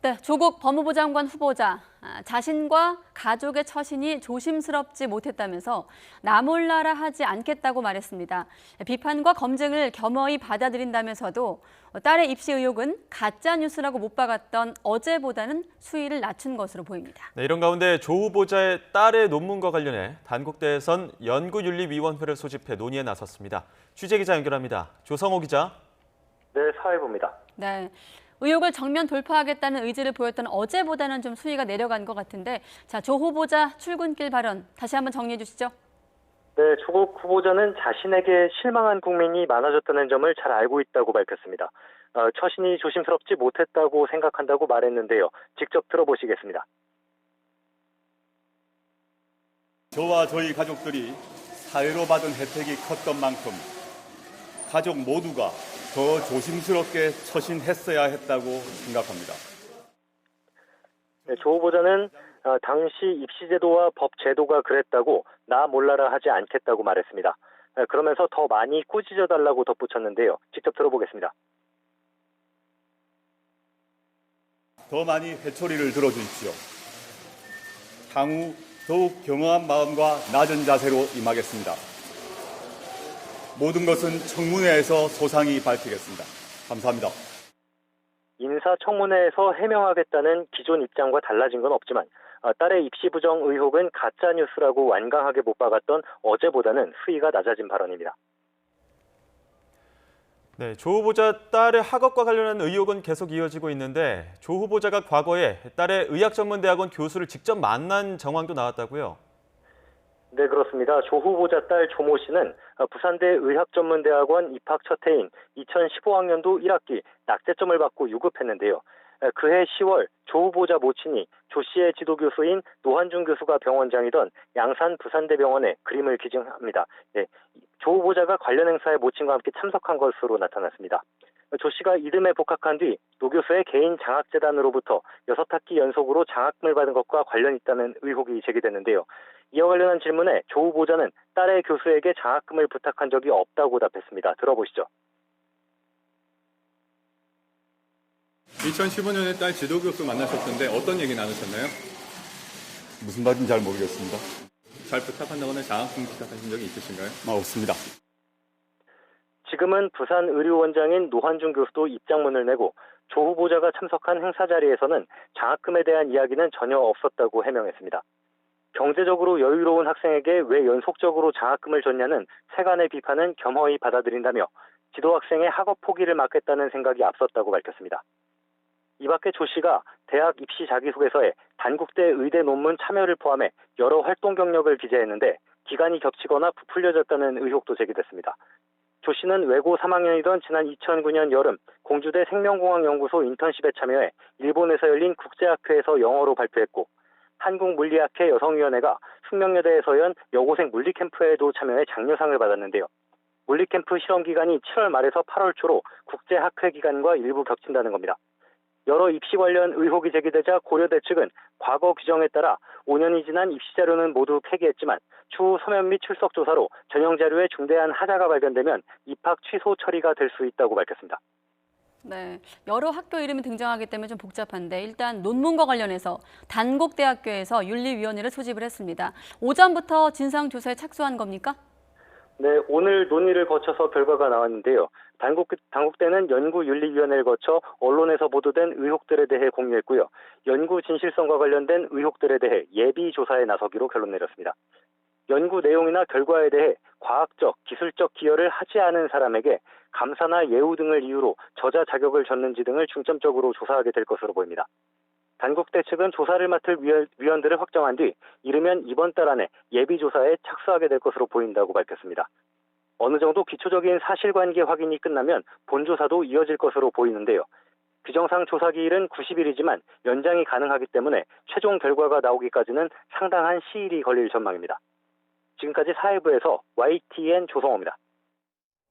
네, 조국 법무부 장관 후보자 자신과 가족의 처신이 조심스럽지 못했다면서 나 몰라라 하지 않겠다고 말했습니다. 비판과 검증을 겸허히 받아들인다면서도 딸의 입시 의혹은 가짜 뉴스라고 못 박았던 어제보다는 수위를 낮춘 것으로 보입니다. 네, 이런 가운데 조 후보자의 딸의 논문과 관련해 단국대에선 연구윤리위원회를 소집해 논의에 나섰습니다. 취재기자 연결합니다. 조성호 기자. 네, 사회부입니다. 네. 의혹을 정면 돌파하겠다는 의지를 보였던 어제보다는 좀 수위가 내려간 것 같은데, 자, 조 후보자 출근길 발언 다시 한번 정리해 주시죠. 네, 조국 후보자는 자신에게 실망한 국민이 많아졌다는 점을 잘 알고 있다고 밝혔습니다. 처신이 조심스럽지 못했다고 생각한다고 말했는데요. 직접 들어보시겠습니다. 저와 저희 가족들이 사회로 받은 혜택이 컸던 만큼 가족 모두가 더 조심스럽게 처신했어야 했다고 생각합니다. 네, 조 후보자는 당시 입시제도와 법제도가 그랬다고 나 몰라라 하지 않겠다고 말했습니다. 그러면서 더 많이 꾸짖어달라고 덧붙였는데요. 직접 들어보겠습니다. 더 많이 회초리를 들어주십시오. 향후 더욱 겸허한 마음과 낮은 자세로 임하겠습니다. 모든 것은 청문회에서 소상히 밝히겠습니다. 감사합니다. 인사청문회에서 해명하겠다는 기존 입장과 달라진 건 없지만 딸의 입시 부정 의혹은 가짜 뉴스라고 완강하게 못 박았던 어제보다는 수위가 낮아진 발언입니다. 네, 조 후보자 딸의 학업과 관련한 의혹은 계속 이어지고 있는데 조 후보자가 과거에 딸의 의학전문대학원 교수를 직접 만난 정황도 나왔다고요? 네, 그렇습니다. 조 후보자 딸 조모 씨는 부산대 의학전문대학원 입학 첫 해인 2015학년도 1학기 낙제점을 받고 유급했는데요. 그해 10월 조 후보자 모친이 조 씨의 지도교수인 노한중 교수가 병원장이던 양산 부산대병원에 그림을 기증합니다. 네, 조 후보자가 관련 행사에 모친과 함께 참석한 것으로 나타났습니다. 조 씨가 이듬해 복학한 뒤 노 교수의 개인 장학재단으로부터 6학기 연속으로 장학금을 받은 것과 관련이 있다는 의혹이 제기됐는데요. 이와 관련한 질문에 조 후보자는 딸의 교수에게 장학금을 부탁한 적이 없다고 답했습니다. 들어보시죠. 2015년에 딸 지도교수 만나셨던데 어떤 얘기 나누셨나요? 무슨 말인지 잘 모르겠습니다. 잘 부탁한다거나 장학금 부탁하신 적이 있으신가요? 없습니다. 지금은 부산 의료원장인 노한중 교수도 입장문을 내고 조 후보자가 참석한 행사 자리에서는 장학금에 대한 이야기는 전혀 없었다고 해명했습니다. 경제적으로 여유로운 학생에게 왜 연속적으로 장학금을 줬냐는 세간의 비판은 겸허히 받아들인다며 지도 학생의 학업 포기를 막겠다는 생각이 앞섰다고 밝혔습니다. 이 밖에 조 씨가 대학 입시 자기소개서에 단국대 의대 논문 참여를 포함해 여러 활동 경력을 기재했는데 기간이 겹치거나 부풀려졌다는 의혹도 제기됐습니다. 조 씨는 외고 3학년이던 지난 2009년 여름 공주대 생명공학연구소 인턴십에 참여해 일본에서 열린 국제학회에서 영어로 발표했고 한국물리학회 여성위원회가 숙명여대에서 연 여고생 물리캠프에도 참여해 장려상을 받았는데요. 물리캠프 실험기간이 7월 말에서 8월 초로 국제학회 기간과 일부 겹친다는 겁니다. 여러 입시 관련 의혹이 제기되자 고려대 측은 과거 규정에 따라 5년이 지난 입시 자료는 모두 폐기했지만 추후 서면 및 출석 조사로 전형 자료에 중대한 하자가 발견되면 입학 취소 처리가 될 수 있다고 밝혔습니다. 네, 여러 학교 이름이 등장하기 때문에 좀 복잡한데 일단 논문과 관련해서 단국대학교에서 윤리위원회를 소집을 했습니다. 오전부터 진상조사에 착수한 겁니까? 네, 오늘 논의를 거쳐서 결과가 나왔는데요. 단국대는 연구윤리위원회를 거쳐 언론에서 보도된 의혹들에 대해 공유했고요. 연구 진실성과 관련된 의혹들에 대해 예비조사에 나서기로 결론 내렸습니다. 연구 내용이나 결과에 대해 과학적, 기술적 기여를 하지 않은 사람에게 감사나 예우 등을 이유로 저자 자격을 줬는지 등을 중점적으로 조사하게 될 것으로 보입니다. 단국대 측은 조사를 맡을 위원들을 확정한 뒤 이르면 이번 달 안에 예비조사에 착수하게 될 것으로 보인다고 밝혔습니다. 어느 정도 기초적인 사실관계 확인이 끝나면 본조사도 이어질 것으로 보이는데요. 규정상 조사 기일은 90일이지만 연장이 가능하기 때문에 최종 결과가 나오기까지는 상당한 시일이 걸릴 전망입니다. 지금까지 사회부에서 YTN 조성호입니다.